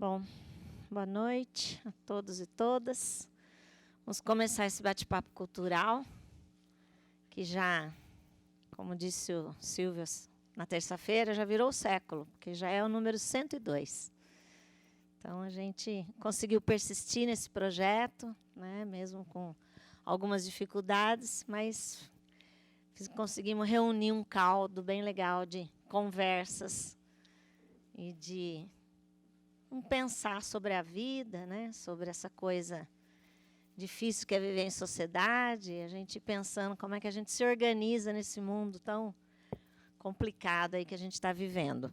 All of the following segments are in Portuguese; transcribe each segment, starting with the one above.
Bom, boa noite a todos e todas. Vamos começar esse bate-papo cultural, que já, como disse o Silvio na terça-feira, já virou o século, porque já é o número 102. Então, a gente conseguiu persistir nesse projeto, né, mesmo com algumas dificuldades, mas conseguimos reunir um caldo bem legal de conversas e de pensar sobre a vida, né, sobre essa coisa difícil que é viver em sociedade, a gente pensando como é que a gente se organiza nesse mundo tão complicado aí que a gente está vivendo.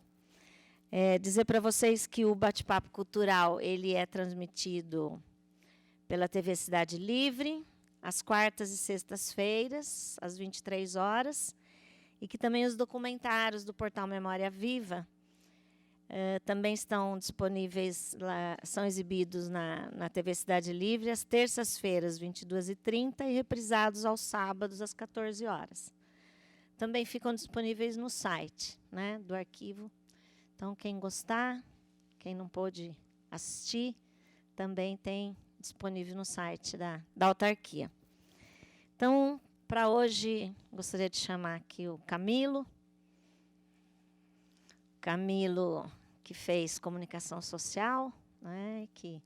Dizer para vocês que o Bate-Papo Cultural ele é transmitido pela TV Cidade Livre, às quartas e sextas-feiras, às 23 horas, e que também os documentários do portal Memória Viva também estão disponíveis, são exibidos na TV Cidade Livre, às terças-feiras, 22h30, e reprisados aos sábados, às 14 horas. Também ficam disponíveis no site, né, do arquivo. Então, quem gostar, quem não pôde assistir, também tem disponível no site da autarquia. Então, para hoje, gostaria de chamar aqui o Camilo. Camilo, que fez comunicação social, né, que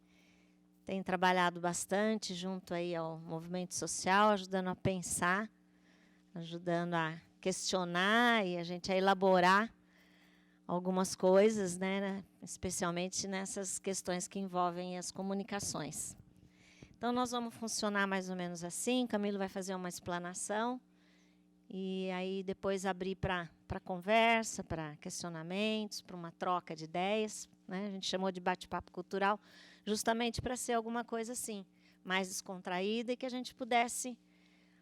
tem trabalhado bastante junto aí ao movimento social, ajudando a pensar, ajudando a questionar e a gente a elaborar algumas coisas, né, especialmente nessas questões que envolvem as comunicações. Então, nós vamos funcionar mais ou menos assim. Camilo vai fazer uma explanação e aí depois abrir para conversa, para questionamentos, para uma troca de ideias, né? A gente chamou de bate-papo cultural justamente para ser alguma coisa assim, mais descontraída e que a gente pudesse,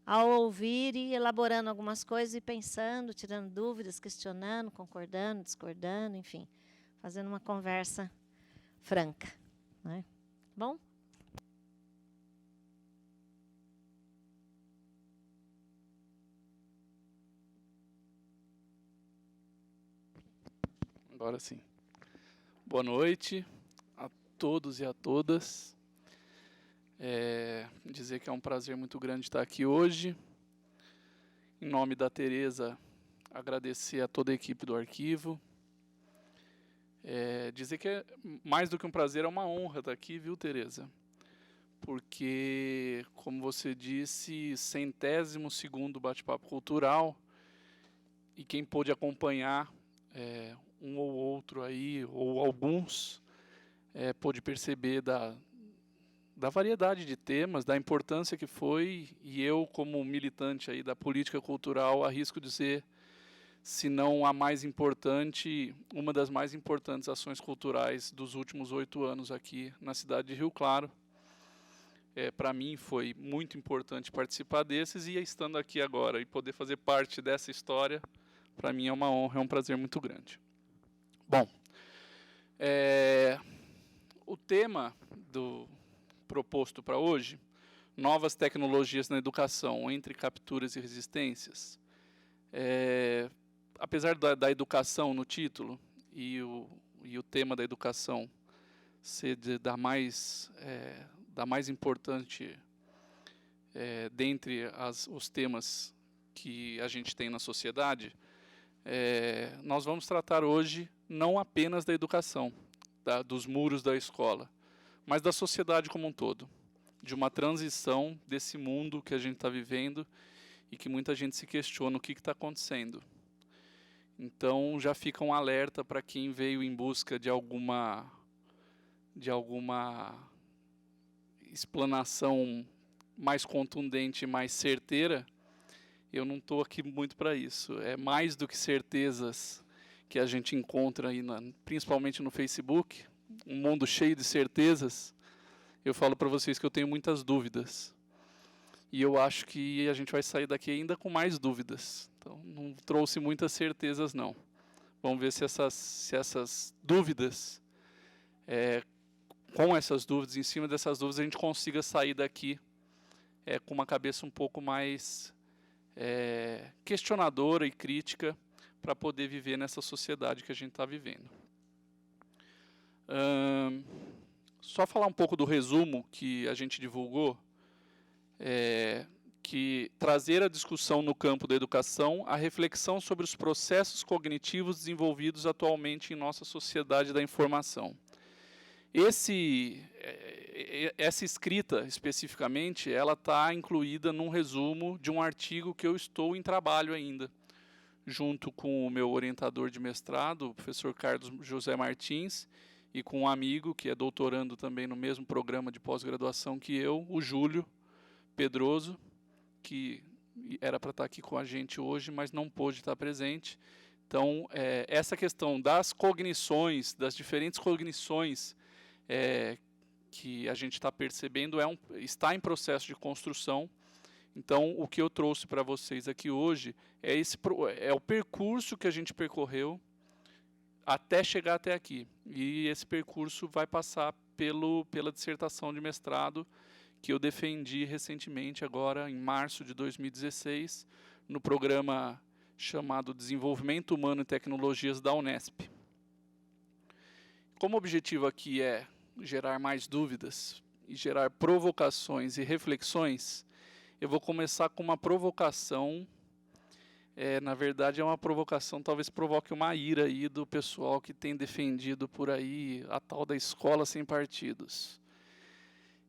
ao ouvir, ir elaborando algumas coisas e pensando, tirando dúvidas, questionando, concordando, discordando, enfim, fazendo uma conversa franca, né? Bom? Agora sim. Boa noite a todos e a todas. Dizer que é um prazer muito grande estar aqui hoje. Em nome da Tereza, agradecer a toda a equipe do arquivo. Dizer que é mais do que um prazer, é uma honra estar aqui, viu, Tereza? Porque, como você disse, 102º Bate-Papo Cultural, e quem pôde acompanhar um ou outro aí, ou alguns, pôde perceber da variedade de temas, da importância que foi, e eu, como militante aí da política cultural, arrisco dizer, se não a mais importante, uma das mais importantes ações culturais dos últimos 8 anos aqui na cidade de Rio Claro. Para mim foi muito importante participar desses, e estando aqui agora e poder fazer parte dessa história, para mim é uma honra, é um prazer muito grande. Bom, o tema proposto para hoje, novas tecnologias na educação, entre capturas e resistências. Apesar da educação no título e o tema da educação ser da mais importante dentre os temas que a gente tem na sociedade, nós vamos tratar hoje não apenas da educação, dos muros da escola, mas da sociedade como um todo, de uma transição desse mundo que a gente está vivendo e que muita gente se questiona o que está acontecendo. Então, já fica um alerta para quem veio em busca de alguma explanação mais contundente, mais certeira. Eu não estou aqui muito para isso. É mais do que certezas que a gente encontra aí, principalmente no Facebook, um mundo cheio de certezas. Eu falo para vocês que eu tenho muitas dúvidas. E eu acho que a gente vai sair daqui ainda com mais dúvidas. Então, não trouxe muitas certezas, não. Vamos ver se essas dúvidas, com essas dúvidas, em cima dessas dúvidas, a gente consiga sair daqui com uma cabeça um pouco mais questionadora e crítica para poder viver nessa sociedade que a gente está vivendo. Só falar um pouco do resumo que a gente divulgou, que trazer a discussão no campo da educação a reflexão sobre os processos cognitivos desenvolvidos atualmente em nossa sociedade da informação. Essa escrita, especificamente, ela está incluída num resumo de um artigo que eu estou em trabalho ainda, junto com o meu orientador de mestrado, o professor Carlos José Martins, e com um amigo que é doutorando também no mesmo programa de pós-graduação que eu, o Júlio Pedroso, que era para estar aqui com a gente hoje, mas não pôde estar presente. Então, essa questão das cognições, das diferentes cognições que a gente está percebendo, está em processo de construção. Então, o que eu trouxe para vocês aqui hoje é o percurso que a gente percorreu até chegar até aqui. E esse percurso vai passar pela dissertação de mestrado que eu defendi recentemente, agora em março de 2016, no programa chamado Desenvolvimento Humano e Tecnologias da Unesp. Como o objetivo aqui é gerar mais dúvidas e gerar provocações e reflexões, eu vou começar com uma provocação. Na verdade, é uma provocação, talvez provoque uma ira aí do pessoal que tem defendido por aí a tal da escola sem partidos.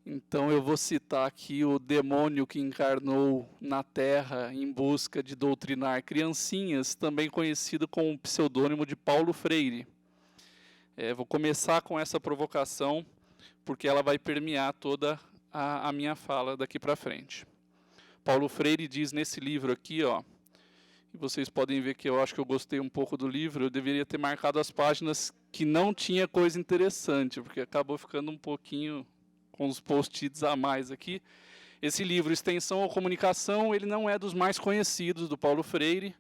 Então, eu vou citar aqui o demônio que encarnou na Terra em busca de doutrinar criancinhas, também conhecido com o pseudônimo de Paulo Freire. Vou começar com essa provocação, porque ela vai permear toda a minha fala daqui para frente. Paulo Freire diz nesse livro aqui, ó, e vocês podem ver que eu acho que eu gostei um pouco do livro, eu deveria ter marcado as páginas que não tinha coisa interessante, porque acabou ficando um pouquinho com os post-its a mais aqui. Esse livro, Extensão ou Comunicação, ele não é dos mais conhecidos do Paulo Freire,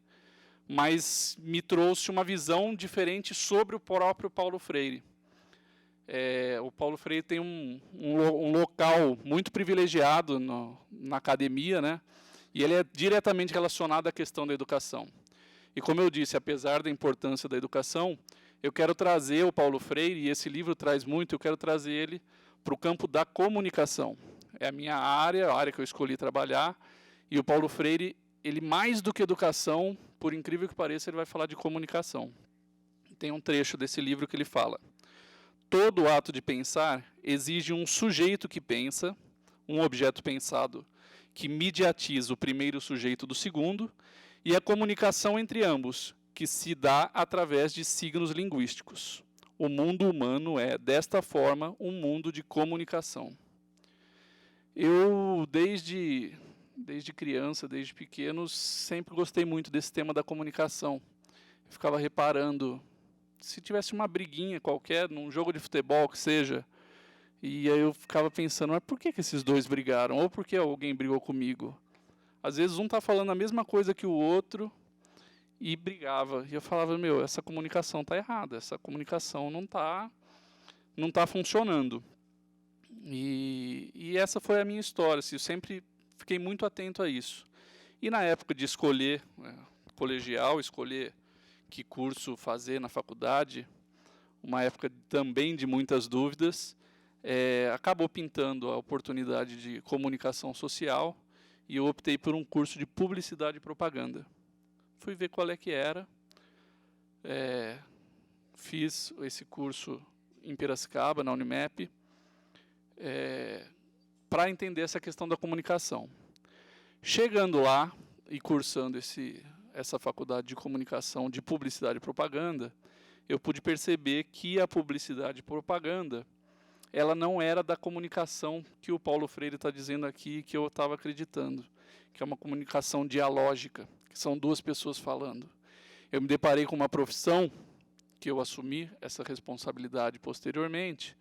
mas me trouxe uma visão diferente sobre o próprio Paulo Freire. O Paulo Freire tem um local muito privilegiado na academia, né? E ele é diretamente relacionado à questão da educação. E como eu disse, apesar da importância da educação, eu quero trazer o Paulo Freire, e esse livro traz muito, eu quero trazer ele para o campo da comunicação. É a minha área, a área que eu escolhi trabalhar, e o Paulo Freire, ele mais do que educação, por incrível que pareça, ele vai falar de comunicação. Tem um trecho desse livro que ele fala: todo ato de pensar exige um sujeito que pensa, um objeto pensado que mediatiza o primeiro sujeito do segundo, e a comunicação entre ambos, que se dá através de signos linguísticos. O mundo humano é, desta forma, um mundo de comunicação. Eu, desde criança, desde pequeno, sempre gostei muito desse tema da comunicação. Eu ficava reparando, se tivesse uma briguinha qualquer, num jogo de futebol que seja, e aí eu ficava pensando, mas por que esses dois brigaram? Ou por que alguém brigou comigo? Às vezes um está falando a mesma coisa que o outro e brigava. E eu falava, essa comunicação está errada, essa comunicação não tá funcionando. E essa foi a minha história, assim, eu sempre fiquei muito atento a isso. E na época de escolher colegial, escolher que curso fazer na faculdade, uma época também de muitas dúvidas, acabou pintando a oportunidade de comunicação social e eu optei por um curso de publicidade e propaganda. Fui ver qual é que era, fiz esse curso em Piracicaba, na Unimep, para entender essa questão da comunicação. Chegando lá e cursando essa faculdade de comunicação, de publicidade e propaganda, eu pude perceber que a publicidade e propaganda ela não era da comunicação que o Paulo Freire está dizendo aqui, que eu estava acreditando, que é uma comunicação dialógica, que são duas pessoas falando. Eu me deparei com uma profissão, que eu assumi essa responsabilidade posteriormente,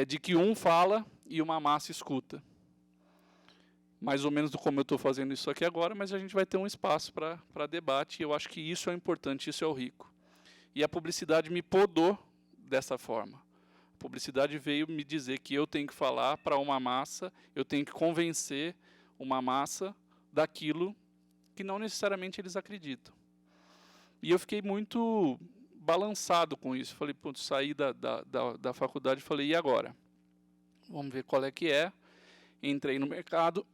de que um fala e uma massa escuta. Mais ou menos como eu estou fazendo isso aqui agora, mas a gente vai ter um espaço para debate, e eu acho que isso é importante, isso é o rico. E a publicidade me podou dessa forma. A publicidade veio me dizer que eu tenho que falar para uma massa, eu tenho que convencer uma massa daquilo que não necessariamente eles acreditam. E eu fiquei muito balançado com isso. Falei, putz, saí da faculdade e falei, e agora? Vamos ver qual é que é. Entrei no mercado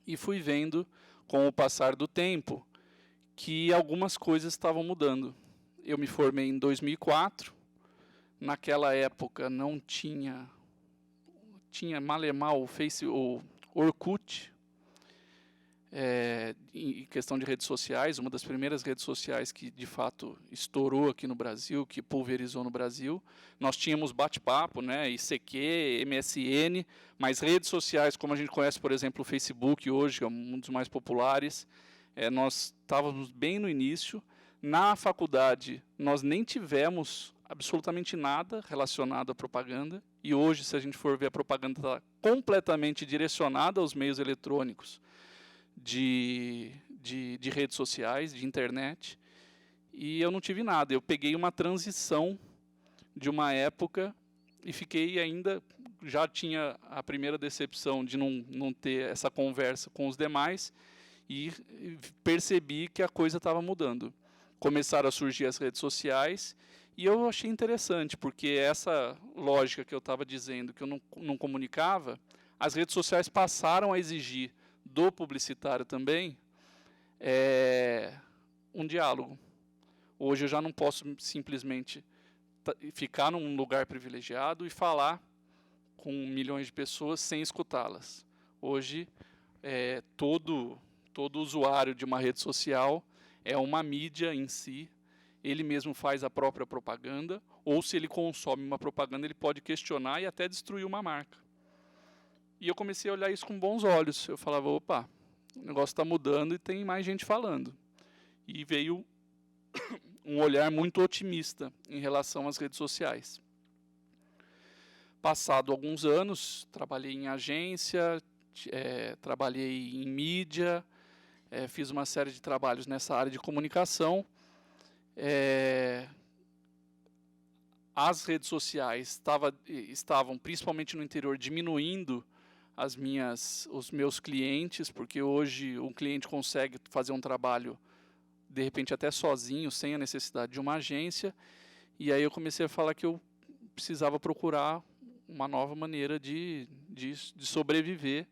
e fui vendo, com o passar do tempo, que algumas coisas estavam mudando. Eu me formei em 2004. Naquela época não tinha Malemar, o Orkut, em questão de redes sociais, uma das primeiras redes sociais que, de fato, estourou aqui no Brasil, que pulverizou no Brasil. Nós tínhamos bate-papo, né, ICQ, MSN, mas redes sociais, como a gente conhece, por exemplo, o Facebook hoje, que é um dos mais populares, nós estávamos bem no início. Na faculdade, nós nem tivemos absolutamente nada relacionado à propaganda, e hoje, se a gente for ver, a propaganda está completamente direcionada aos meios eletrônicos de redes sociais, de internet, e eu não tive nada. Eu peguei uma transição de uma época e fiquei ainda, já tinha a primeira decepção de não ter essa conversa com os demais, e percebi que a coisa estava mudando. Começaram a surgir as redes sociais, e eu achei interessante, porque essa lógica que eu estava dizendo, que eu não comunicava, as redes sociais passaram a exigir do publicitário também um diálogo. Hoje eu já não posso simplesmente ficar num lugar privilegiado e falar com milhões de pessoas sem escutá-las. Hoje, todo usuário de uma rede social é uma mídia em si. Ele mesmo faz a própria propaganda, ou se ele consome uma propaganda, ele pode questionar e até destruir uma marca. E eu comecei a olhar isso com bons olhos. Eu falava, opa, o negócio está mudando e tem mais gente falando. E veio um olhar muito otimista em relação às redes sociais. Passado alguns anos, trabalhei em agência, trabalhei em mídia, fiz uma série de trabalhos nessa área de comunicação. As redes sociais estavam, principalmente no interior, diminuindo os meus clientes, porque hoje um cliente consegue fazer um trabalho, de repente até sozinho, sem a necessidade de uma agência, e aí eu comecei a falar que eu precisava procurar uma nova maneira de sobreviver,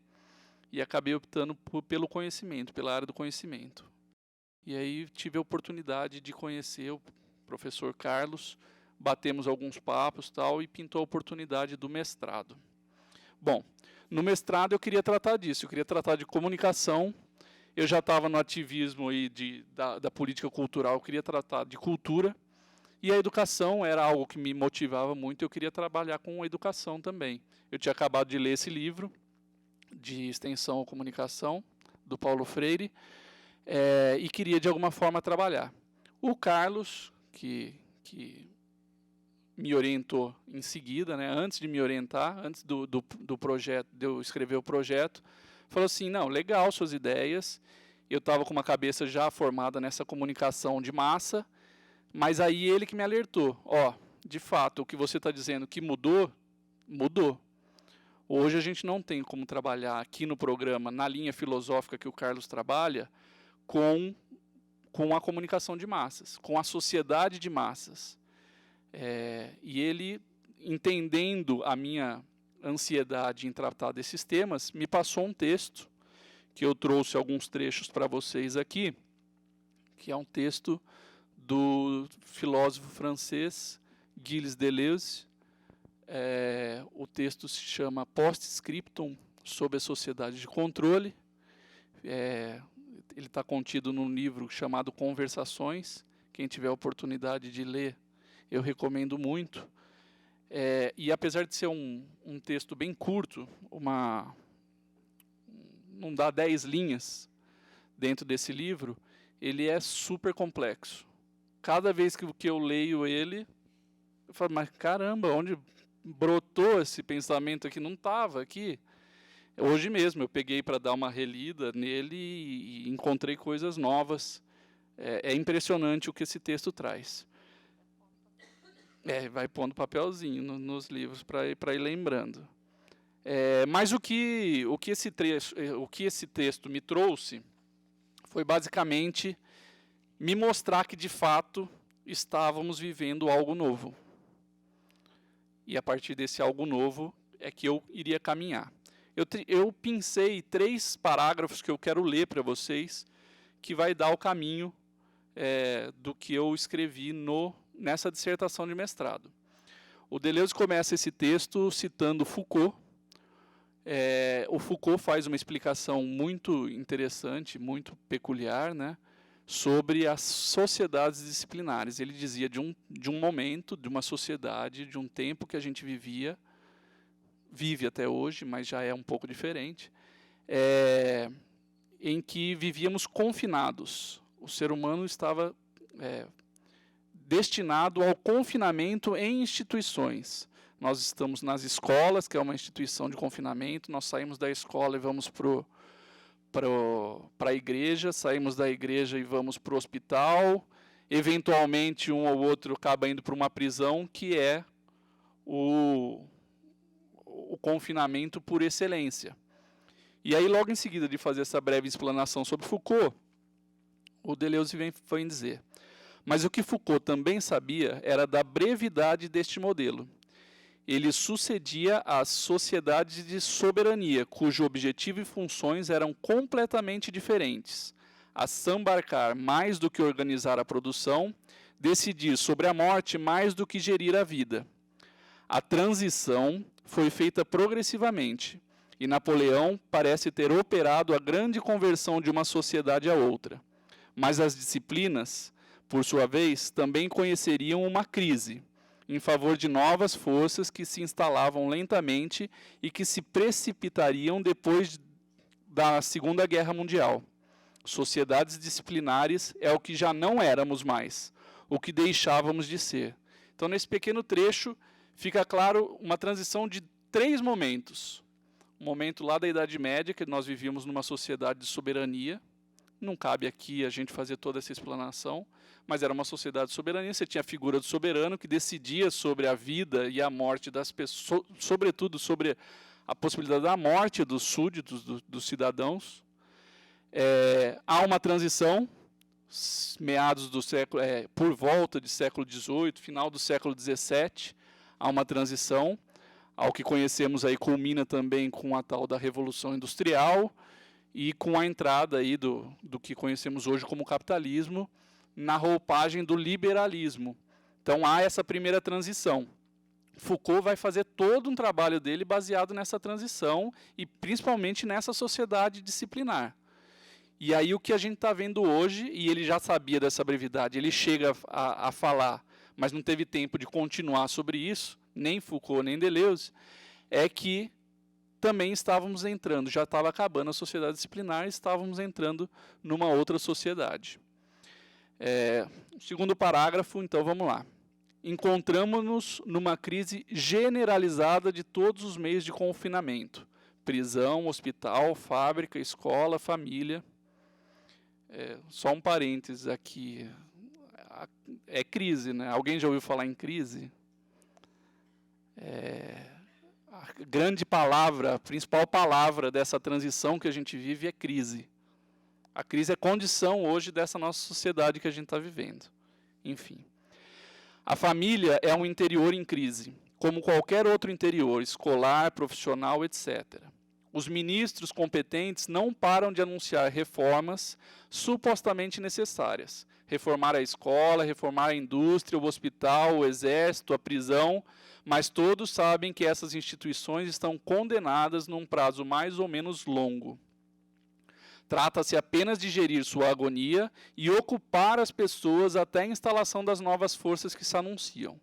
e acabei optando pelo conhecimento, pela área do conhecimento. E aí tive a oportunidade de conhecer o professor Carlos, batemos alguns papos e pintou a oportunidade do mestrado. Bom, no mestrado eu queria tratar disso, eu queria tratar de comunicação. Eu já estava no ativismo aí da política cultural, eu queria tratar de cultura, e a educação era algo que me motivava muito, eu queria trabalhar com a educação também. Eu tinha acabado de ler esse livro, de extensão à comunicação, do Paulo Freire, e queria de alguma forma trabalhar. O Carlos, que me orientou em seguida, né, antes de me orientar, antes do projeto, de eu escrever o projeto, falou assim, não, legal suas ideias, eu estava com uma cabeça já formada nessa comunicação de massa, mas aí ele que me alertou, de fato, o que você está dizendo que mudou, mudou. Hoje a gente não tem como trabalhar aqui no programa, na linha filosófica que o Carlos trabalha, com a comunicação de massas, com a sociedade de massas. E ele, entendendo a minha ansiedade em tratar desses temas, me passou um texto, que eu trouxe alguns trechos para vocês aqui, que é um texto do filósofo francês Gilles Deleuze. O texto se chama Post-Scriptum sobre a sociedade de controle. Ele está contido num livro chamado Conversações. Quem tiver a oportunidade de ler, eu recomendo muito. E apesar de ser um texto bem curto, não dá 10 linhas dentro desse livro, ele é super complexo. Cada vez que eu leio ele, eu falo, mas caramba, onde brotou esse pensamento aqui? Não estava aqui. Hoje mesmo eu peguei para dar uma relida nele e encontrei coisas novas. É impressionante o que esse texto traz. Vai pondo papelzinho nos livros para ir lembrando. Mas o que esse texto me trouxe foi basicamente me mostrar que, de fato, estávamos vivendo algo novo. E a partir desse algo novo é que eu iria caminhar. Eu pensei 3 parágrafos que eu quero ler para vocês, que vai dar o caminho do que eu escrevi nessa dissertação de mestrado. O Deleuze começa esse texto citando Foucault. O Foucault faz uma explicação muito interessante, muito peculiar, né, sobre as sociedades disciplinares. Ele dizia de um momento, de uma sociedade, de um tempo que a gente vive até hoje, mas já é um pouco diferente, em que vivíamos confinados. O ser humano estava destinado ao confinamento em instituições. Nós estamos nas escolas, que é uma instituição de confinamento, nós saímos da escola e vamos para a igreja, saímos da igreja e vamos para o hospital, eventualmente um ou outro acaba indo para uma prisão, que é o confinamento por excelência. E aí, logo em seguida de fazer essa breve explanação sobre Foucault, o Deleuze vem dizer: mas o que Foucault também sabia era da brevidade deste modelo. Ele sucedia às sociedades de soberania, cujo objetivo e funções eram completamente diferentes. Assambarcar mais do que organizar a produção, decidir sobre a morte mais do que gerir a vida. A transição foi feita progressivamente, e Napoleão parece ter operado a grande conversão de uma sociedade a outra. Mas as disciplinas, por sua vez, também conheceriam uma crise, em favor de novas forças que se instalavam lentamente e que se precipitariam depois da Segunda Guerra Mundial. Sociedades disciplinares é o que já não éramos mais, o que deixávamos de ser. Então, nesse pequeno trecho, fica claro uma transição de 3 momentos. Um momento lá da Idade Média, que nós vivíamos numa sociedade de soberania. Não cabe aqui a gente fazer toda essa explanação, mas era uma sociedade de soberania. Você tinha a figura do soberano que decidia sobre a vida e a morte das pessoas, sobretudo sobre a possibilidade da morte dos súditos, dos cidadãos. Há uma transição, meados do século, por volta do século XVIII, final do século XVII, há uma transição, ao que conhecemos aí, culmina também com a tal da Revolução Industrial e com a entrada aí do que conhecemos hoje como capitalismo, na roupagem do liberalismo. Então há essa primeira transição. Foucault vai fazer todo um trabalho dele baseado nessa transição e principalmente nessa sociedade disciplinar. E aí o que a gente está vendo hoje, e ele já sabia dessa brevidade, ele chega a falar, mas não teve tempo de continuar sobre isso, nem Foucault nem Deleuze, é que também estávamos entrando, já estava acabando a sociedade disciplinar, estávamos entrando numa outra sociedade. Segundo parágrafo, então vamos lá. Encontramos-nos numa crise generalizada de todos os meios de confinamento. Prisão, hospital, fábrica, escola, família. Só um parênteses aqui. É crise, né? Alguém já ouviu falar em crise? A grande palavra, a principal palavra dessa transição que a gente vive é crise. A crise é condição hoje dessa nossa sociedade que a gente está vivendo. Enfim. A família é um interior em crise, como qualquer outro interior, escolar, profissional, etc. Os ministros competentes não param de anunciar reformas supostamente necessárias. Reformar a escola, reformar a indústria, o hospital, o exército, a prisão, mas todos sabem que essas instituições estão condenadas num prazo mais ou menos longo. Trata-se apenas de gerir sua agonia e ocupar as pessoas até a instalação das novas forças que se anunciam.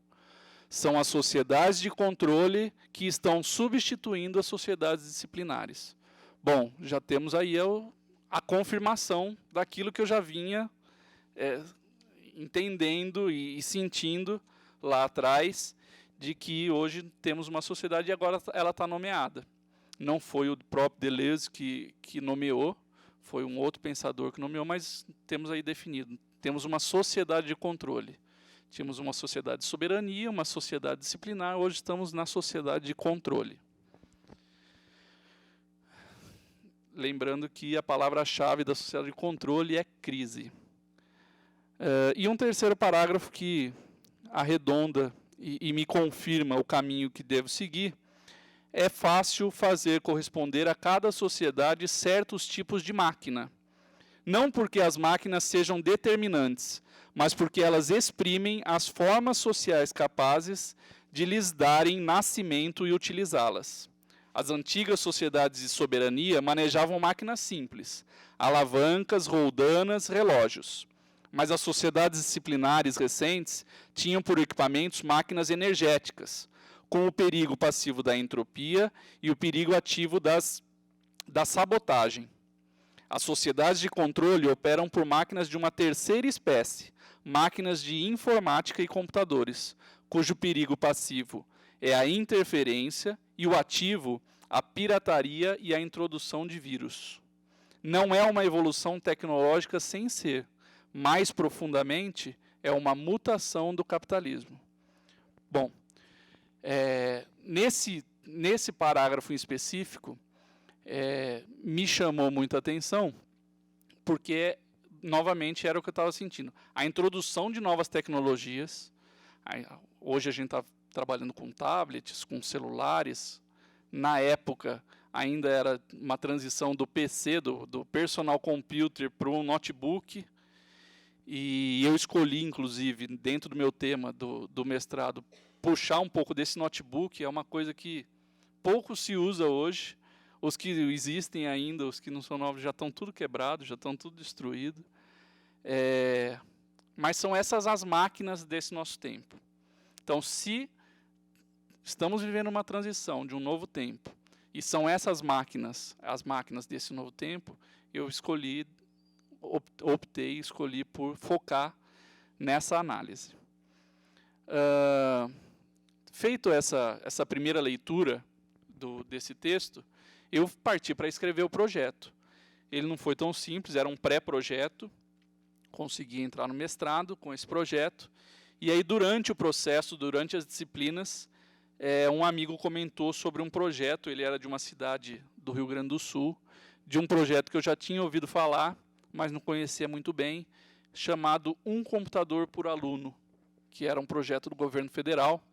São as sociedades de controle que estão substituindo as sociedades disciplinares. Bom, já temos aí a confirmação daquilo que eu já vinha entendendo e sentindo lá atrás, de que hoje temos uma sociedade e agora ela está nomeada. Não foi o próprio Deleuze que nomeou, foi um outro pensador que nomeou, mas temos aí definido. Temos uma sociedade de controle. Tínhamos uma sociedade de soberania, uma sociedade disciplinar, hoje estamos na sociedade de controle. Lembrando que a palavra-chave da sociedade de controle é crise. E um terceiro parágrafo que arredonda e me confirma o caminho que devo seguir: é fácil fazer corresponder a cada sociedade certos tipos de máquina. Não porque as máquinas sejam determinantes, mas porque elas exprimem as formas sociais capazes de lhes darem nascimento e utilizá-las. As antigas sociedades de soberania manejavam máquinas simples, alavancas, roldanas, relógios. Mas as sociedades disciplinares recentes tinham por equipamentos máquinas energéticas, com o perigo passivo da entropia e o perigo ativo da sabotagem. As sociedades de controle operam por máquinas de uma terceira espécie, máquinas de informática e computadores, cujo perigo passivo é a interferência e o ativo a pirataria e a introdução de vírus. Não é uma evolução tecnológica sem ser, mais profundamente, é uma mutação do capitalismo. Bom, nesse parágrafo em específico, me chamou muita atenção, porque, novamente, era o que eu estava sentindo. A introdução de novas tecnologias, hoje a gente está trabalhando com tablets, com celulares, na época ainda era uma transição do PC, do personal computer, para um notebook, e eu escolhi, inclusive, dentro do meu tema do mestrado, puxar um pouco desse notebook. É uma coisa que pouco se usa hoje. Os que existem ainda, os que não são novos, já estão tudo quebrados, já estão tudo destruídos. Mas são essas as máquinas desse nosso tempo. Então, se estamos vivendo uma transição de um novo tempo, e são essas máquinas, as máquinas desse novo tempo, eu escolhi por focar nessa análise. Feito essa primeira leitura desse texto, eu parti para escrever o projeto. Ele não foi tão simples, era um pré-projeto, consegui entrar no mestrado com esse projeto, e aí durante o processo, durante as disciplinas, um amigo comentou sobre um projeto, ele era de uma cidade do Rio Grande do Sul, de um projeto que eu já tinha ouvido falar, mas não conhecia muito bem, chamado Um Computador por Aluno, que era um projeto do governo federal,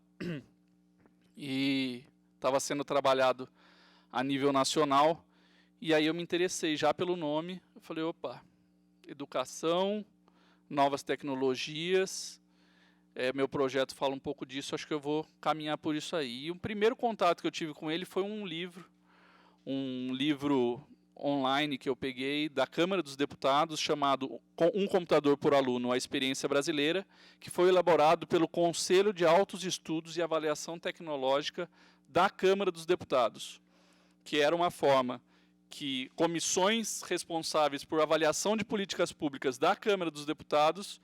e estava sendo trabalhado a nível nacional, e aí eu me interessei já pelo nome. Eu falei, opa, educação, novas tecnologias, meu projeto fala um pouco disso, acho que eu vou caminhar por isso aí. E o primeiro contato que eu tive com ele foi um livro online que eu peguei da Câmara dos Deputados, chamado Um Computador por Aluno, a Experiência Brasileira, que foi elaborado pelo Conselho de Altos Estudos e Avaliação Tecnológica da Câmara dos Deputados, que era uma forma que comissões responsáveis por avaliação de políticas públicas da Câmara dos Deputados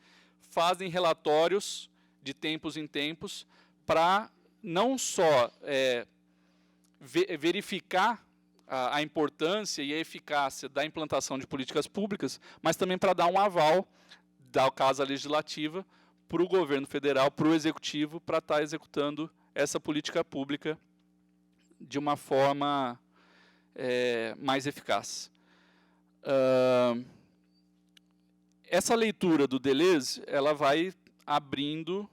fazem relatórios de tempos em tempos para não só verificar a importância e a eficácia da implantação de políticas públicas, mas também para dar um aval da Casa Legislativa para o governo federal, para o Executivo, para estar executando essa política pública de uma forma mais eficaz. Essa leitura do Deleuze, ela vai abrindo,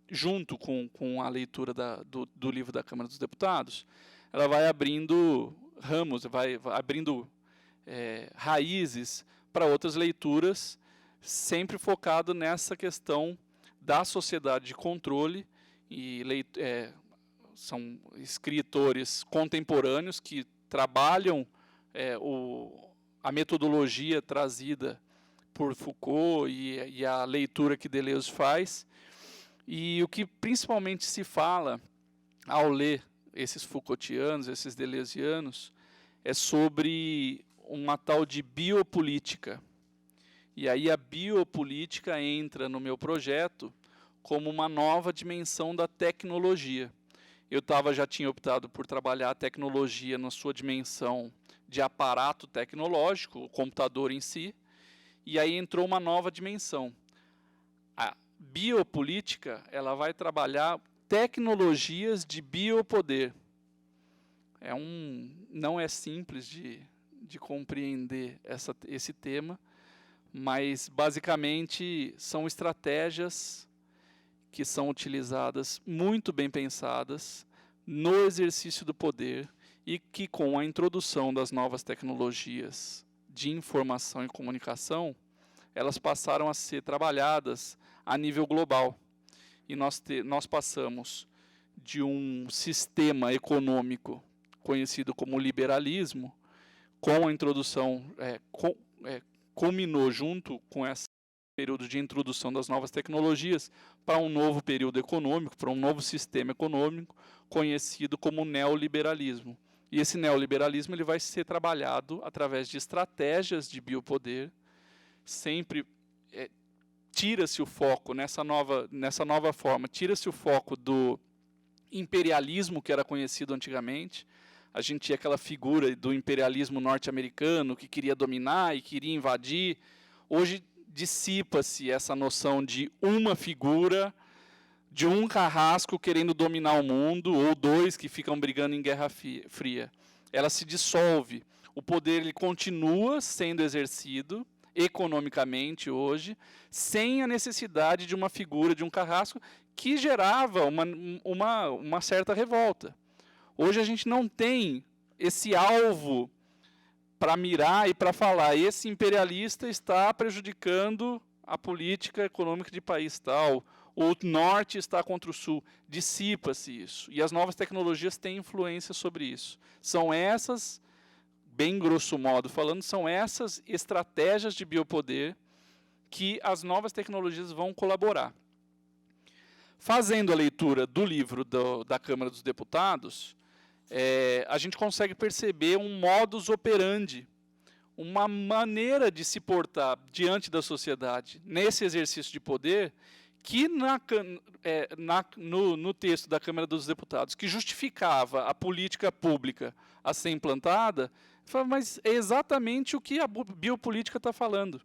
junto com a leitura do livro da Câmara dos Deputados, ela vai abrindo ramos, vai abrindo raízes para outras leituras, sempre focado nessa questão da sociedade de controle, e são escritores contemporâneos que trabalham a metodologia trazida por Foucault e a leitura que Deleuze faz. E o que principalmente se fala ao ler esses Foucaultianos, esses deleuzianos, é sobre uma tal de biopolítica. E aí a biopolítica entra no meu projeto como uma nova dimensão da tecnologia. Eu já tinha optado por trabalhar a tecnologia na sua dimensão de aparato tecnológico, o computador em si, e aí entrou uma nova dimensão. A biopolítica, ela vai trabalhar tecnologias de biopoder. Não é simples de compreender esse tema, mas basicamente são estratégias que são utilizadas, muito bem pensadas, no exercício do poder e que, com a introdução das novas tecnologias de informação e comunicação, elas passaram a ser trabalhadas a nível global. E nós passamos de um sistema econômico conhecido como liberalismo, com a introdução, culminou junto com esse período de introdução das novas tecnologias, para um novo período econômico, para um novo sistema econômico, conhecido como neoliberalismo. E esse neoliberalismo ele vai ser trabalhado através de estratégias de biopoder, sempre tira-se o foco nessa nova forma, tira-se o foco do imperialismo que era conhecido antigamente. A gente tinha aquela figura do imperialismo norte-americano que queria dominar e queria invadir. Hoje dissipa-se essa noção de uma figura, de um carrasco querendo dominar o mundo, ou dois que ficam brigando em Guerra Fria. Ela se dissolve. O poder ele continua sendo exercido economicamente hoje, sem a necessidade de uma figura, de um carrasco, que gerava uma certa revolta. Hoje a gente não tem esse alvo para mirar e para falar, esse imperialista está prejudicando a política econômica de país tal, o norte está contra o sul. Dissipa-se isso. E as novas tecnologias têm influência sobre isso. São essas, bem grosso modo falando, são essas estratégias de biopoder que as novas tecnologias vão colaborar. Fazendo a leitura do livro da Câmara dos Deputados, a gente consegue perceber um modus operandi, uma maneira de se portar diante da sociedade nesse exercício de poder que no texto da Câmara dos Deputados, que justificava a política pública a ser implantada, fala, mas é exatamente o que a biopolítica está falando.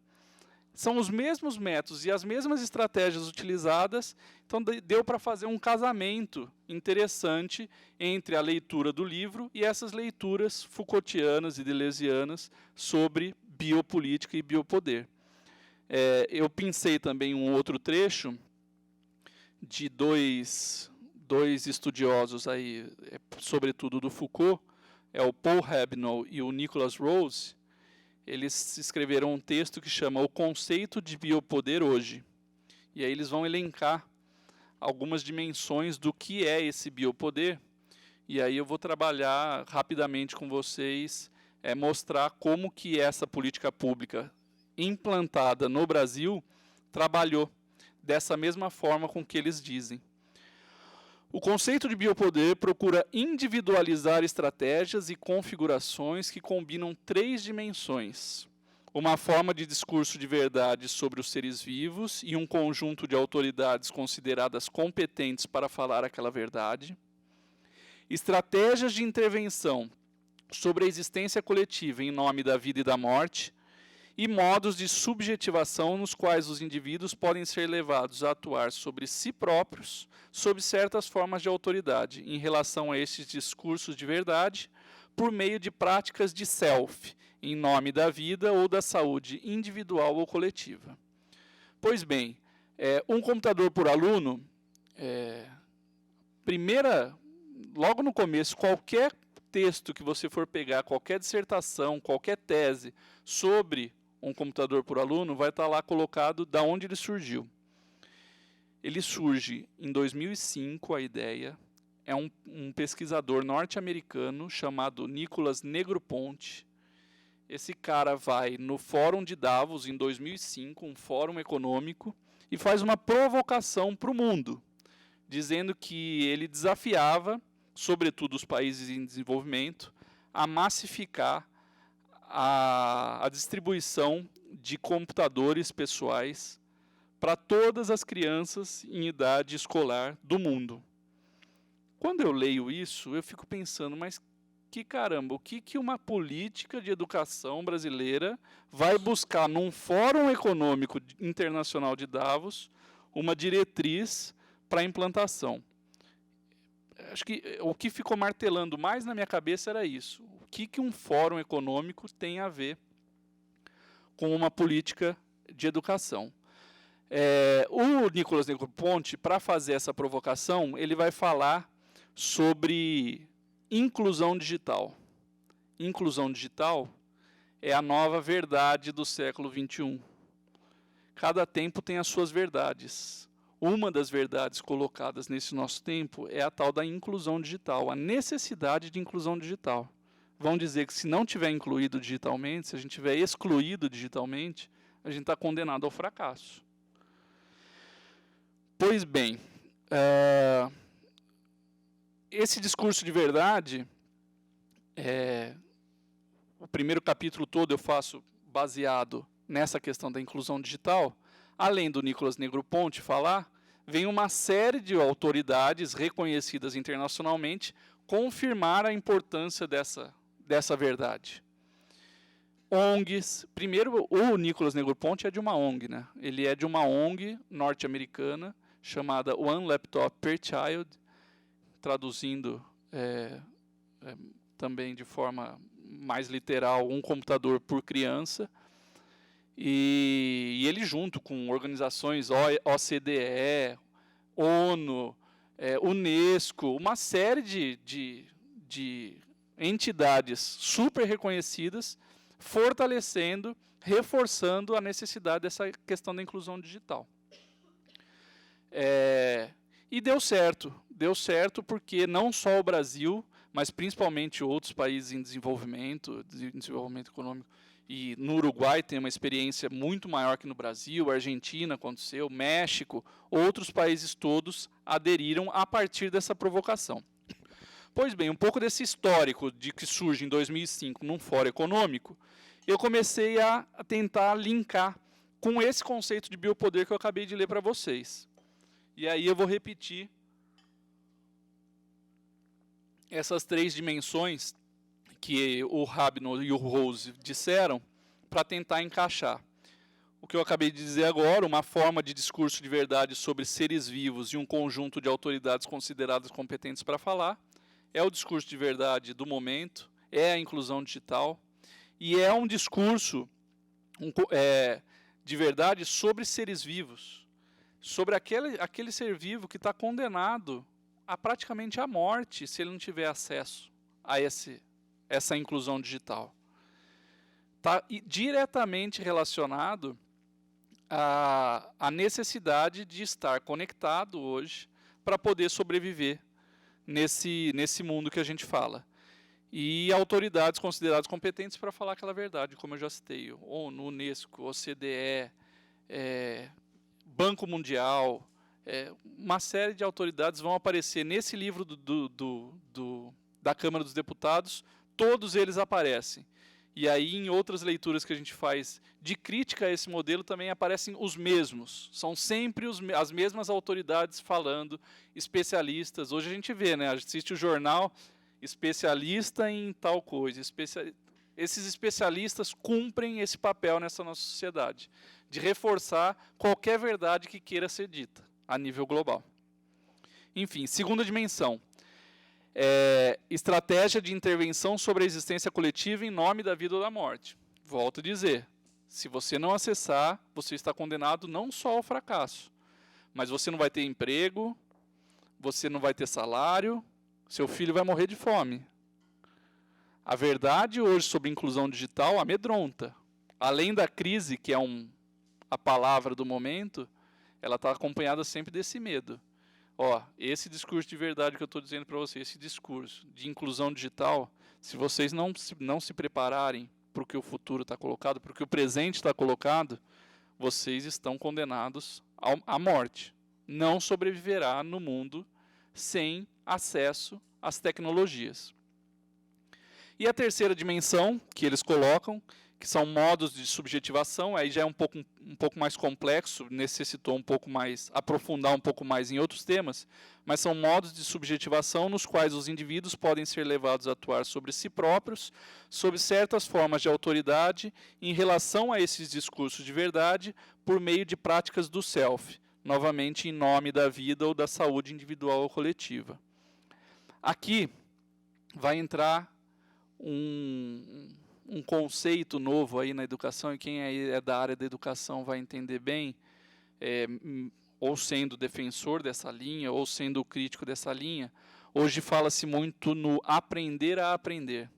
São os mesmos métodos e as mesmas estratégias utilizadas, então deu para fazer um casamento interessante entre a leitura do livro e essas leituras Foucaultianas e deleuzianas sobre biopolítica e biopoder. Eu pensei também um outro trecho de dois estudiosos, aí, sobretudo do Foucault, o Paul Hebnol e o Nicholas Rose. Eles escreveram um texto que chama O Conceito de Biopoder Hoje. E aí eles vão elencar algumas dimensões do que é esse biopoder. E aí eu vou trabalhar rapidamente com vocês, mostrar como que essa política pública implantada no Brasil trabalhou dessa mesma forma com que eles dizem. O conceito de biopoder procura individualizar estratégias e configurações que combinam 3 dimensões. Uma forma de discurso de verdade sobre os seres vivos e um conjunto de autoridades consideradas competentes para falar aquela verdade. Estratégias de intervenção sobre a existência coletiva em nome da vida e da morte. E modos de subjetivação nos quais os indivíduos podem ser levados a atuar sobre si próprios, sob certas formas de autoridade, em relação a estes discursos de verdade, por meio de práticas de self, em nome da vida ou da saúde individual ou coletiva. Pois bem, um computador por aluno, logo no começo, qualquer texto que você for pegar, qualquer dissertação, qualquer tese sobre um computador por aluno, vai estar lá colocado de onde ele surgiu. Ele surge em 2005, a ideia. É um pesquisador norte-americano chamado Nicolas Negroponte. Esse cara vai no Fórum de Davos, em 2005, um fórum econômico, e faz uma provocação para o mundo, dizendo que ele desafiava, sobretudo os países em desenvolvimento, a massificar a distribuição de computadores pessoais para todas as crianças em idade escolar do mundo. Quando eu leio isso, eu fico pensando, mas que caramba, o que uma política de educação brasileira vai buscar num Fórum Econômico Internacional de Davos uma diretriz para a implantação? Acho que o que ficou martelando mais na minha cabeça era isso. O que um fórum econômico tem a ver com uma política de educação. O Nicolas Negroponte, para fazer essa provocação, ele vai falar sobre inclusão digital. Inclusão digital é a nova verdade do século XXI. Cada tempo tem as suas verdades. Uma das verdades colocadas nesse nosso tempo é a tal da inclusão digital, a necessidade de inclusão digital. Vão dizer que se não tiver incluído digitalmente, se a gente tiver excluído digitalmente, a gente está condenado ao fracasso. Pois bem, esse discurso de verdade, o primeiro capítulo todo eu faço baseado nessa questão da inclusão digital. Além do Nicolas Negroponte falar, vem uma série de autoridades reconhecidas internacionalmente confirmar a importância dessa verdade. ONGs, primeiro o Nicolas Negroponte é de uma ONG, né? Ele é de uma ONG norte-americana chamada One Laptop per Child, traduzindo também de forma mais literal, um computador por criança. E ele, junto com organizações OCDE, ONU, Unesco, uma série de entidades super reconhecidas, fortalecendo, reforçando a necessidade dessa questão da inclusão digital. E deu certo porque não só o Brasil, mas principalmente outros países em desenvolvimento econômico, e no Uruguai tem uma experiência muito maior que no Brasil, Argentina aconteceu, México, outros países todos aderiram a partir dessa provocação. Pois bem, um pouco desse histórico de que surge em 2005 num fórum econômico, eu comecei a tentar linkar com esse conceito de biopoder que eu acabei de ler para vocês. E aí eu vou repetir essas 3 dimensões que o Rabno e o Rose disseram para tentar encaixar. O que eu acabei de dizer agora, uma forma de discurso de verdade sobre seres vivos e um conjunto de autoridades consideradas competentes para falar, é o discurso de verdade do momento, é a inclusão digital, e é um discurso de verdade sobre seres vivos, sobre aquele ser vivo que está condenado a praticamente a morte se ele não tiver acesso a essa inclusão digital. Está diretamente relacionado à necessidade de estar conectado hoje para poder sobreviver nesse mundo que a gente fala. E autoridades consideradas competentes para falar aquela verdade, como eu já citei, ONU, Unesco, OCDE, Banco Mundial, uma série de autoridades vão aparecer nesse livro da Câmara dos Deputados, todos eles aparecem. E aí, em outras leituras que a gente faz de crítica a esse modelo, também aparecem os mesmos. São sempre as mesmas autoridades falando, especialistas. Hoje a gente vê, né? Assiste o jornal, especialista em tal coisa. Esses especialistas cumprem esse papel nessa nossa sociedade, de reforçar qualquer verdade que queira ser dita, a nível global. Enfim, segunda dimensão. Estratégia de intervenção sobre a existência coletiva em nome da vida ou da morte. Volto a dizer, se você não acessar, você está condenado não só ao fracasso, mas você não vai ter emprego, você não vai ter salário, seu filho vai morrer de fome. A verdade hoje sobre inclusão digital amedronta. Além da crise, que é a palavra do momento, ela está acompanhada sempre desse medo. Esse discurso de verdade que eu estou dizendo para vocês, esse discurso de inclusão digital, se vocês não se prepararem para o que o futuro está colocado, para o que o presente está colocado, vocês estão condenados à morte. Não sobreviverá no mundo sem acesso às tecnologias. E a terceira dimensão que eles colocam, que são modos de subjetivação, aí já é um pouco mais complexo, necessitou aprofundar um pouco mais em outros temas, mas são modos de subjetivação nos quais os indivíduos podem ser levados a atuar sobre si próprios, sob certas formas de autoridade, em relação a esses discursos de verdade, por meio de práticas do self, novamente em nome da vida ou da saúde individual ou coletiva. Aqui vai entrar um conceito novo aí na educação, e quem aí é da área da educação vai entender bem, ou sendo defensor dessa linha, ou sendo crítico dessa linha. Hoje fala-se muito no aprender a aprender.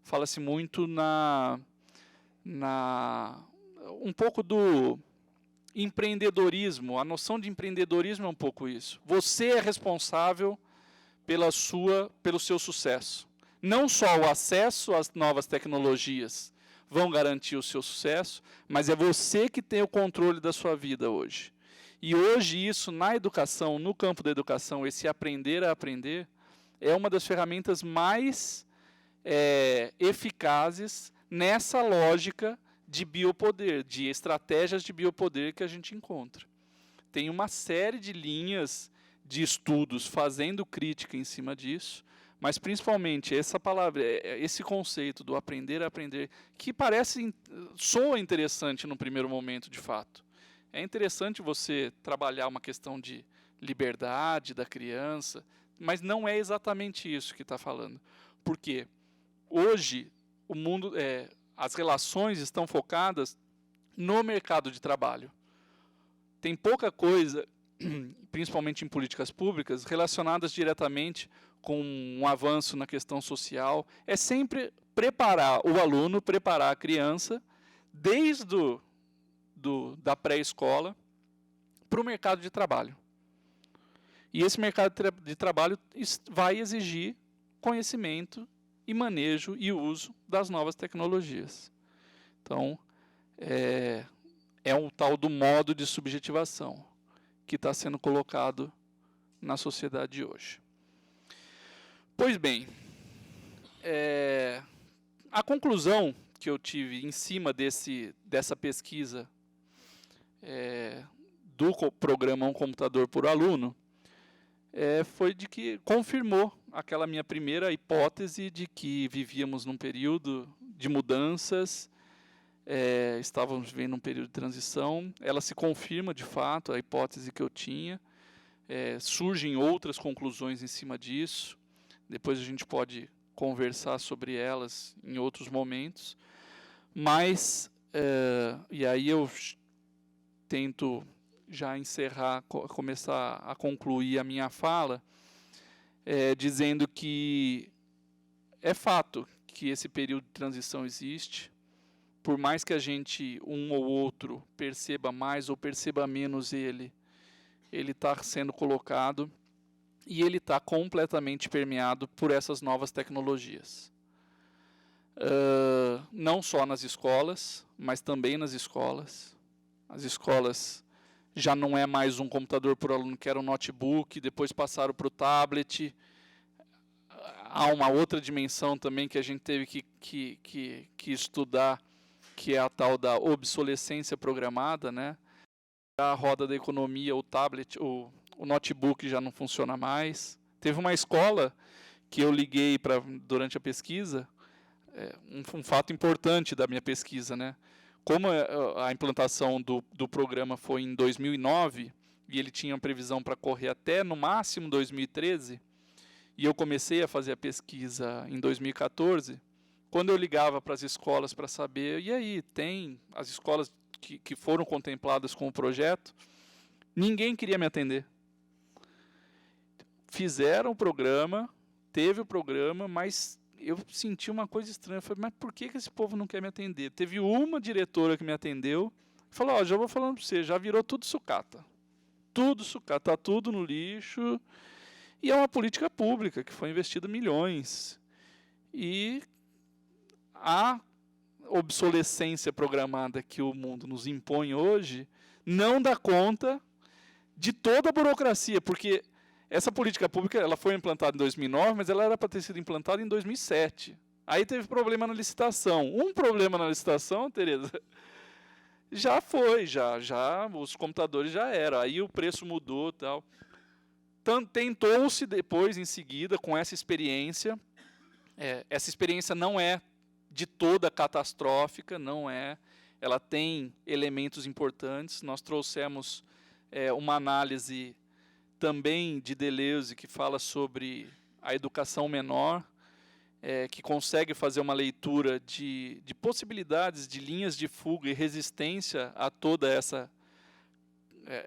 Fala-se muito um pouco do empreendedorismo. A noção de empreendedorismo é um pouco isso. Você é responsável pelo seu sucesso. Não só o acesso às novas tecnologias vão garantir o seu sucesso, mas é você que tem o controle da sua vida hoje. E hoje isso, na educação, no campo da educação, esse aprender a aprender, é uma das ferramentas mais eficazes nessa lógica de biopoder, de estratégias de biopoder que a gente encontra. Tem uma série de linhas de estudos fazendo crítica em cima disso, mas principalmente essa palavra, esse conceito do aprender a aprender, que soa interessante no primeiro momento, de fato. É interessante você trabalhar uma questão de liberdade da criança, mas não é exatamente isso que está falando. Por quê? Hoje, o mundo, as relações estão focadas no mercado de trabalho. Tem pouca coisa, principalmente em políticas públicas, relacionadas diretamente com um avanço na questão social. É sempre preparar o aluno, preparar a criança, desde da pré-escola, para o mercado de trabalho. E esse mercado de trabalho vai exigir conhecimento e manejo e uso das novas tecnologias. Então, é um tal do modo de subjetivação que está sendo colocado na sociedade de hoje. Pois bem, a conclusão que eu tive em cima dessa pesquisa do programa Um Computador por Aluno foi de que confirmou aquela minha primeira hipótese de que vivíamos num período de mudanças, estávamos vivendo um período de transição. Ela se confirma, de fato, a hipótese que eu tinha. Surgem outras conclusões em cima disso. Depois a gente pode conversar sobre elas em outros momentos. Mas, e aí eu tento já encerrar, começar a concluir a minha fala, dizendo que é fato que esse período de transição existe. Por mais que a gente, um ou outro, perceba mais ou perceba menos ele está sendo colocado e ele está completamente permeado por essas novas tecnologias. Não só nas escolas, mas também nas escolas. As escolas já não é mais um computador por aluno, que era um notebook, depois passaram para o tablet. Há uma outra dimensão também que a gente teve que estudar, que é a tal da obsolescência programada, né? A roda da economia, o tablet, o notebook já não funciona mais. Teve uma escola que eu liguei durante a pesquisa, um fato importante da minha pesquisa, né? Como a implantação do programa foi em 2009, e ele tinha previsão para correr até, no máximo, 2013, e eu comecei a fazer a pesquisa em 2014, quando eu ligava para as escolas para saber, e aí, tem as escolas que foram contempladas com o projeto, ninguém queria me atender. Fizeram o programa, teve o programa, mas eu senti uma coisa estranha. Eu falei, mas por que esse povo não quer me atender? Teve uma diretora que me atendeu, falou, já vou falando para você, já virou tudo sucata. Tudo sucata, está tudo no lixo. E é uma política pública que foi investido milhões. E a obsolescência programada que o mundo nos impõe hoje não dá conta de toda a burocracia, porque essa política pública ela foi implantada em 2009, mas ela era para ter sido implantada em 2007. Aí teve problema na licitação. Um problema na licitação, Tereza, já foi, já os computadores já eram. Aí o preço mudou, tal. Tentou-se depois, em seguida, com essa experiência. Essa experiência não é de toda catastrófica, não é. Ela tem elementos importantes. Nós trouxemos uma análise também de Deleuze, que fala sobre a educação menor, que consegue fazer uma leitura de possibilidades de linhas de fuga e resistência a toda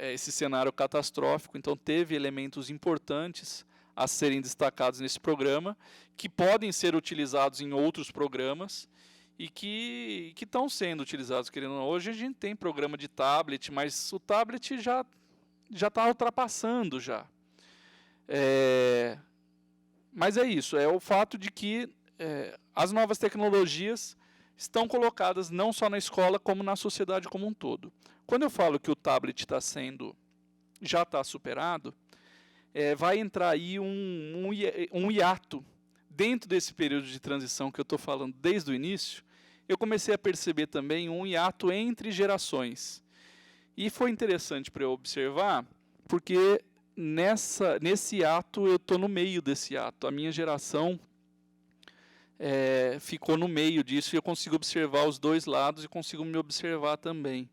esse cenário catastrófico. Então, teve elementos importantes a serem destacados nesse programa, que podem ser utilizados em outros programas e que estão sendo utilizados. Querendo ou não. Hoje a gente tem programa de tablet, mas o tablet já está ultrapassando já. Mas é isso, é o fato de que as novas tecnologias estão colocadas não só na escola, como na sociedade como um todo. Quando eu falo que o tablet já está superado, vai entrar aí um hiato. Dentro desse período de transição que eu estou falando desde o início, eu comecei a perceber também um hiato entre gerações. E foi interessante para eu observar, porque nesse hiato eu estou no meio desse hiato. A minha geração ficou no meio disso e eu consigo observar os dois lados e consigo me observar também.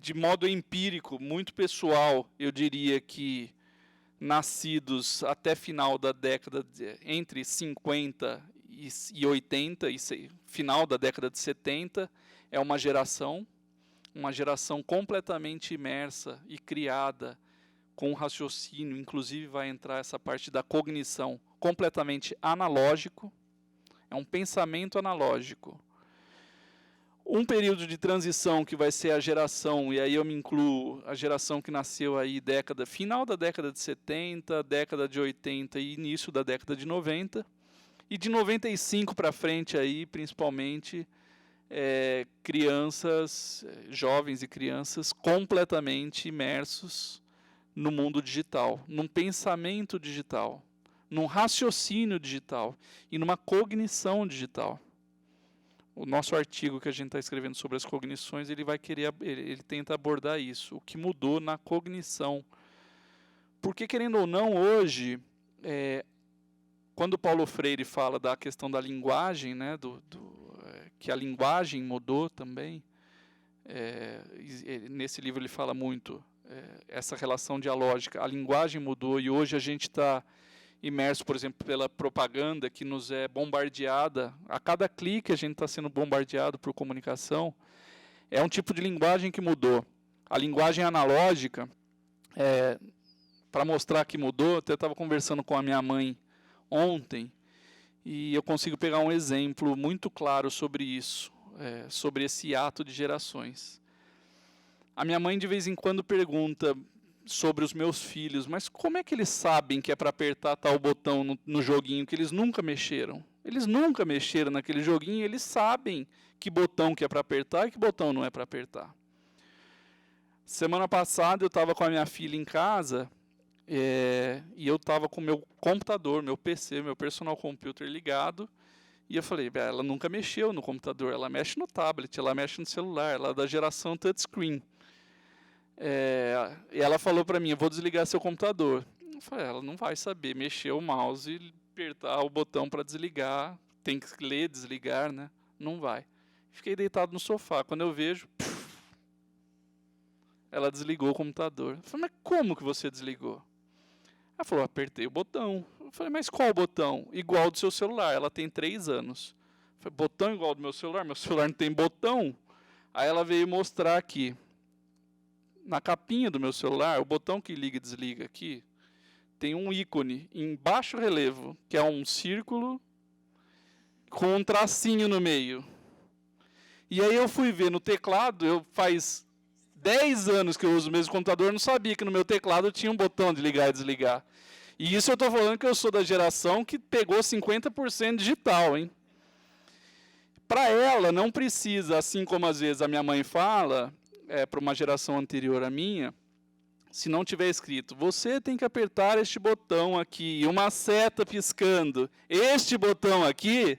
De modo empírico, muito pessoal, eu diria que nascidos até final da década, entre 50 e 80, e final da década de 70, é uma geração completamente imersa e criada com raciocínio, inclusive vai entrar essa parte da cognição, completamente analógico, é um pensamento analógico. Um período de transição que vai ser a geração, e aí eu me incluo a geração que nasceu aí final da década de 70, década de 80 e início da década de 90, e de 95 para frente aí, principalmente, crianças, jovens e crianças completamente imersos no mundo digital, num pensamento digital, num raciocínio digital e numa cognição digital. O nosso artigo que a gente está escrevendo sobre as cognições, ele tenta abordar isso, o que mudou na cognição. Porque, querendo ou não, hoje, quando Paulo Freire fala da questão da linguagem, né, que a linguagem mudou também, nesse livro ele fala muito essa relação dialógica, a linguagem mudou e hoje a gente está imerso, por exemplo, pela propaganda que nos é bombardeada, a cada clique a gente está sendo bombardeado por comunicação, é um tipo de linguagem que mudou. A linguagem analógica, para mostrar que mudou, até estava conversando com a minha mãe ontem, e eu consigo pegar um exemplo muito claro sobre isso, sobre esse ato de gerações. A minha mãe de vez em quando pergunta sobre os meus filhos, mas como é que eles sabem que é para apertar tal botão no joguinho que eles nunca mexeram? Eles nunca mexeram naquele joguinho, eles sabem que botão que é para apertar e que botão não é para apertar. Semana passada eu estava com a minha filha em casa e eu estava com o meu computador, meu PC, meu personal computer ligado, e eu falei, ela nunca mexeu no computador, ela mexe no tablet, ela mexe no celular, ela é da geração touchscreen. E ela falou para mim, eu vou desligar seu computador. Eu falei, ela não vai saber mexer o mouse e apertar o botão para desligar, tem que ler, desligar, né? Não vai. Fiquei deitado no sofá, quando eu vejo, ela desligou o computador. Eu falei, mas como que você desligou? Ela falou, apertei o botão. Eu falei, mas qual botão? Igual do seu celular, ela tem 3 anos. Eu falei, botão igual do meu celular não tem botão? Aí ela veio mostrar aqui. Na capinha do meu celular, o botão que liga e desliga aqui, tem um ícone em baixo relevo, que é um círculo com um tracinho no meio. E aí eu fui ver no teclado, faz 10 anos que eu uso o mesmo computador, eu não sabia que no meu teclado tinha um botão de ligar e desligar. E isso eu estou falando que eu sou da geração que pegou 50% digital, hein? Para ela, não precisa, assim como às vezes a minha mãe fala, para uma geração anterior à minha, se não tiver escrito, você tem que apertar este botão aqui, uma seta piscando, este botão aqui,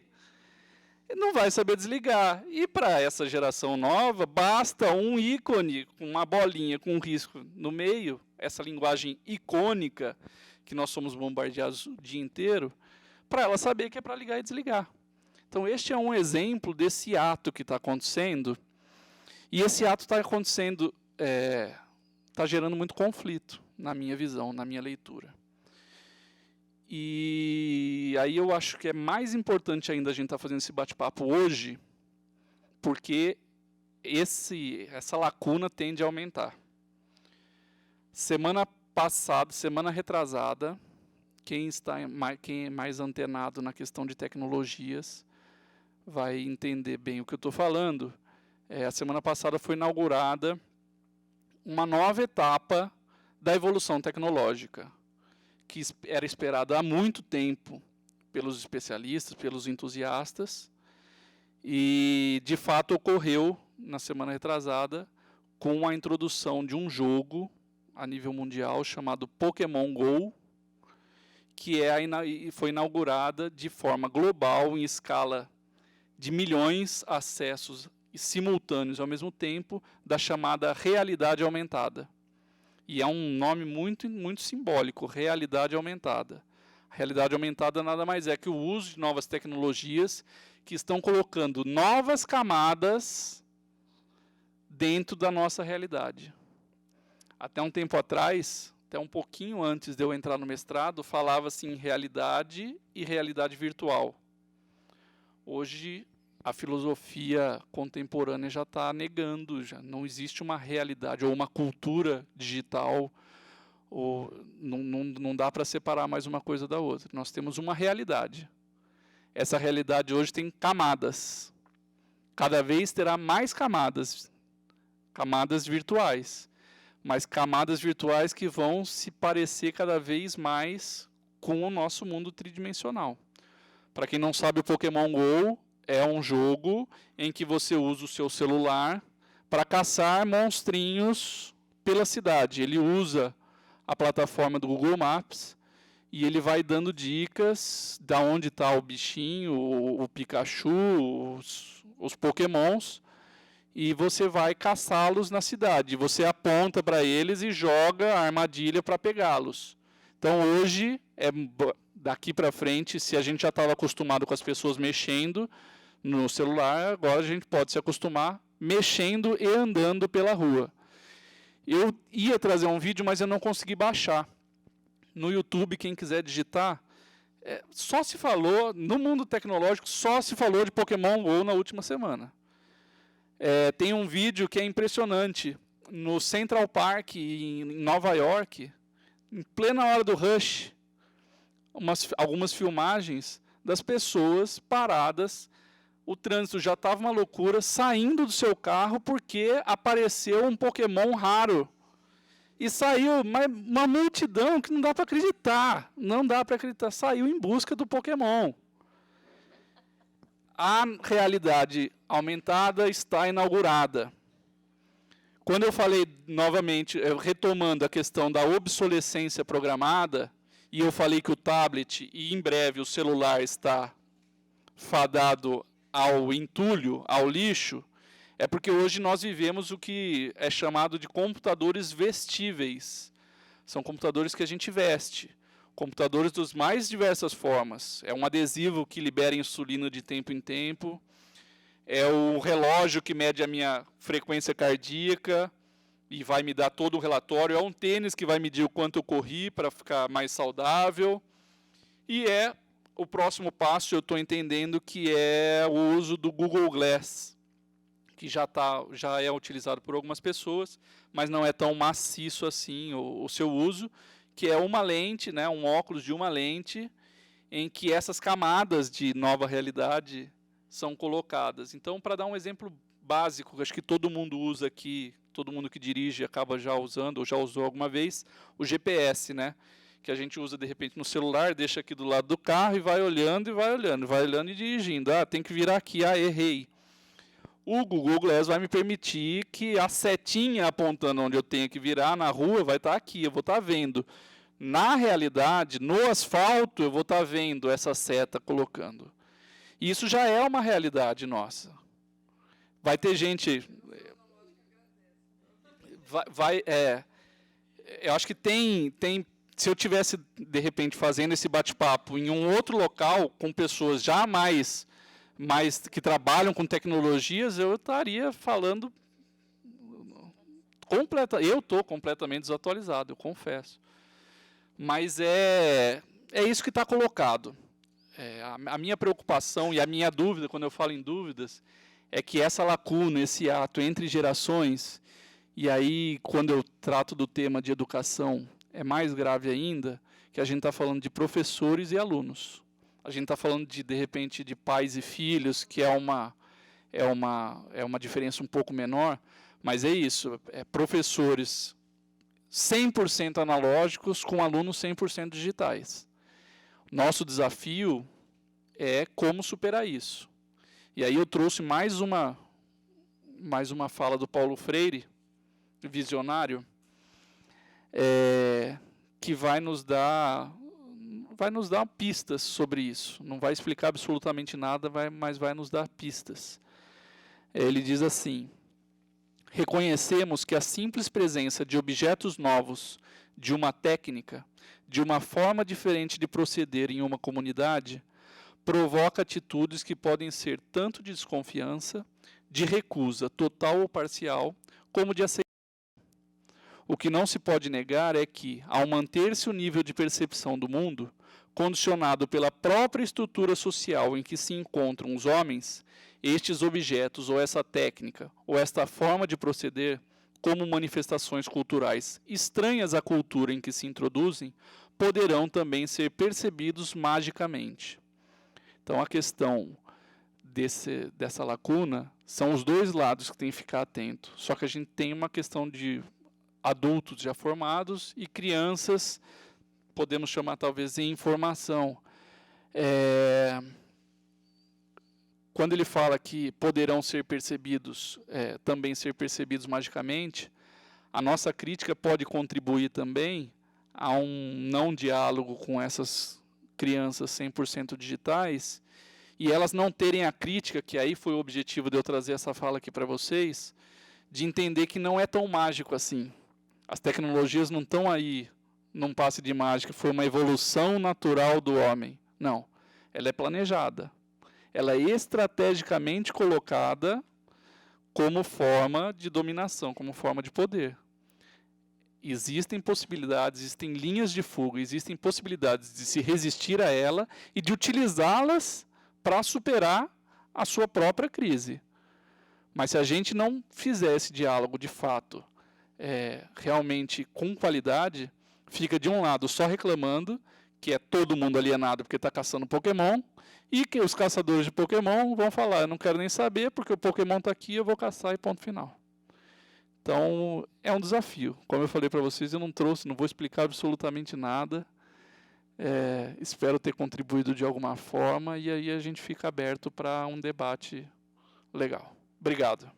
não vai saber desligar. E para essa geração nova, basta um ícone, uma bolinha com um risco no meio, essa linguagem icônica, que nós somos bombardeados o dia inteiro, para ela saber que é para ligar e desligar. Então, este é um exemplo desse ato que está acontecendo. E esse ato está acontecendo, está gerando muito conflito, na minha visão, na minha leitura. E aí eu acho que é mais importante ainda a gente estar fazendo esse bate-papo hoje, porque essa lacuna tende a aumentar. Semana passada, semana retrasada, quem é mais antenado na questão de tecnologias vai entender bem o que eu estou falando. A semana passada foi inaugurada uma nova etapa da evolução tecnológica, que era esperada há muito tempo pelos especialistas, pelos entusiastas, e de fato ocorreu na semana retrasada com a introdução de um jogo a nível mundial chamado Pokémon GO, que foi inaugurada de forma global, em escala de milhões de acessos simultâneos ao mesmo tempo, da chamada realidade aumentada. E é um nome muito, muito simbólico, realidade aumentada. A realidade aumentada nada mais é que o uso de novas tecnologias que estão colocando novas camadas dentro da nossa realidade. Até um tempo atrás, até um pouquinho antes de eu entrar no mestrado, falava-se em realidade e realidade virtual. Hoje, a filosofia contemporânea já está negando, já não existe uma realidade ou uma cultura digital, ou não dá para separar mais uma coisa da outra. Nós temos uma realidade. Essa realidade hoje tem camadas. Cada vez terá mais camadas virtuais. Mas camadas virtuais que vão se parecer cada vez mais com o nosso mundo tridimensional. Para quem não sabe, o Pokémon GO é um jogo em que você usa o seu celular para caçar monstrinhos pela cidade. Ele usa a plataforma do Google Maps e ele vai dando dicas de onde está o bichinho, o Pikachu, os Pokémons, e você vai caçá-los na cidade. Você aponta para eles e joga a armadilha para pegá-los. Então hoje, daqui para frente, se a gente já estava acostumado com as pessoas mexendo no celular, agora a gente pode se acostumar mexendo e andando pela rua. Eu ia trazer um vídeo, mas eu não consegui baixar. No YouTube, quem quiser digitar, só se falou, no mundo tecnológico, só se falou de Pokémon GO na última semana. Tem um vídeo que é impressionante, no Central Park, em Nova York, em plena hora do rush, algumas filmagens das pessoas paradas, o trânsito já estava uma loucura, saindo do seu carro porque apareceu um Pokémon raro. E saiu uma multidão que não dá para acreditar, saiu em busca do Pokémon. A realidade aumentada está inaugurada. Quando eu falei novamente, retomando a questão da obsolescência programada, e eu falei que o tablet e em breve o celular está fadado ao entulho, ao lixo, é porque hoje nós vivemos o que é chamado de computadores vestíveis. São computadores que a gente veste. Computadores das mais diversas formas. É um adesivo que libera insulina de tempo em tempo. É o relógio que mede a minha frequência cardíaca e vai me dar todo o relatório. É um tênis que vai medir o quanto eu corri para ficar mais saudável. E o próximo passo, eu estou entendendo que é o uso do Google Glass, que já é utilizado por algumas pessoas, mas não é tão maciço assim o seu uso, que é uma lente, né, um óculos de uma lente, em que essas camadas de nova realidade são colocadas. Então, para dar um exemplo básico, acho que todo mundo usa aqui, todo mundo que dirige acaba já usando, ou já usou alguma vez, o GPS, né, que a gente usa de repente no celular, deixa aqui do lado do carro e vai olhando e dirigindo. Tem que virar aqui, errei. O Google Glass vai me permitir que a setinha apontando onde eu tenho que virar na rua vai estar aqui, eu vou estar vendo. Na realidade, no asfalto, eu vou estar vendo essa seta colocando. E isso já é uma realidade nossa. Vai ter gente... eu acho que tem... Se eu tivesse, de repente, fazendo esse bate-papo em um outro local, com pessoas já mais que trabalham com tecnologias, eu estaria falando eu estou completamente desatualizado, eu confesso. Mas é isso que está colocado. A minha preocupação e a minha dúvida, quando eu falo em dúvidas, é que essa lacuna, esse ato entre gerações, e aí quando eu trato do tema de educação, é mais grave ainda, que a gente está falando de professores e alunos. A gente está falando de repente, de pais e filhos, que é uma diferença um pouco menor, mas é isso, professores 100% analógicos com alunos 100% digitais. Nosso desafio é como superar isso. E aí eu trouxe mais uma fala do Paulo Freire, visionário, que vai nos dar pistas sobre isso. Não vai explicar absolutamente nada, mas vai nos dar pistas. Ele diz assim: reconhecemos que a simples presença de objetos novos, de uma técnica, de uma forma diferente de proceder em uma comunidade, provoca atitudes que podem ser tanto de desconfiança, de recusa total ou parcial, como de aceitação. O que não se pode negar é que, ao manter-se o nível de percepção do mundo, condicionado pela própria estrutura social em que se encontram os homens, estes objetos, ou essa técnica, ou esta forma de proceder, como manifestações culturais estranhas à cultura em que se introduzem, poderão também ser percebidos magicamente. Então, a questão dessa lacuna são os dois lados que tem que ficar atento. Só que a gente tem uma questão de adultos já formados e crianças, podemos chamar talvez em formação. Quando ele fala que poderão ser percebidos, também ser percebidos magicamente, a nossa crítica pode contribuir também a um não diálogo com essas crianças 100% digitais, e elas não terem a crítica, que aí foi o objetivo de eu trazer essa fala aqui para vocês, de entender que não é tão mágico assim. As tecnologias não estão aí num passe de mágica, foi uma evolução natural do homem. Não, ela é planejada. Ela é estrategicamente colocada como forma de dominação, como forma de poder. Existem possibilidades, existem linhas de fuga, existem possibilidades de se resistir a ela e de utilizá-las para superar a sua própria crise. Mas se a gente não fizer esse diálogo de fato, realmente com qualidade, fica de um lado só reclamando, que é todo mundo alienado porque está caçando Pokémon, e que os caçadores de Pokémon vão falar: eu não quero nem saber, porque o Pokémon está aqui, eu vou caçar e ponto final. Então, é um desafio. Como eu falei para vocês, eu não vou explicar absolutamente nada. Espero ter contribuído de alguma forma, e aí a gente fica aberto para um debate legal. Obrigado.